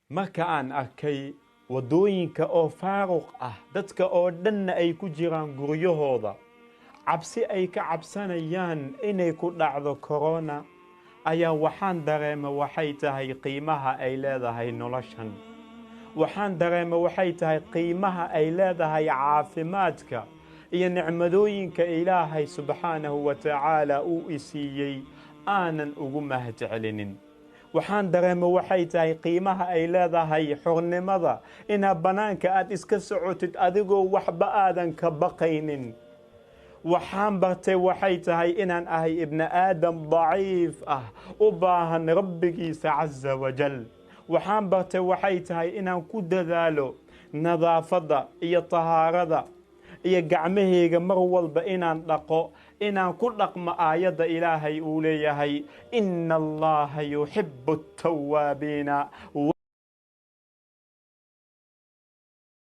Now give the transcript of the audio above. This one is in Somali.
marka aan arkay wadooyinka oo faaruq ah dadka oo dhanna ay ku jiraan guryahooda cabsi ay ka cabsanayaan inay ku dhacdo corona ayaa waxaan dareema waxay tahay qiimaha ay leedahay noloshan waxaan dareema waxay tahay qiimaha ay leedahay caafimaadka iyo nicmadooyinka Ilaahay subhanahu wa ta'ala uu isiiyay aanan ugu mahadcelinin waxaan dareema waxay tahay qiimaha ay leedahay xornimada ina banaanka aad iska socotid adigoo waxba aadan ka baqaynin waxaan bartay waxay tahay inaan ahay ibn aadam daciif u baahan rabbigiisa azza wa jal waxaan bartay waxay tahay inaan ku dadaalo nadaafada iyo tahaarada iyo gacmahayga mar walba inaan dhaqo inaan ku dhaqmo aayada Ilaahay uu leeyahay inna allaha yuhibbu at-tawwabina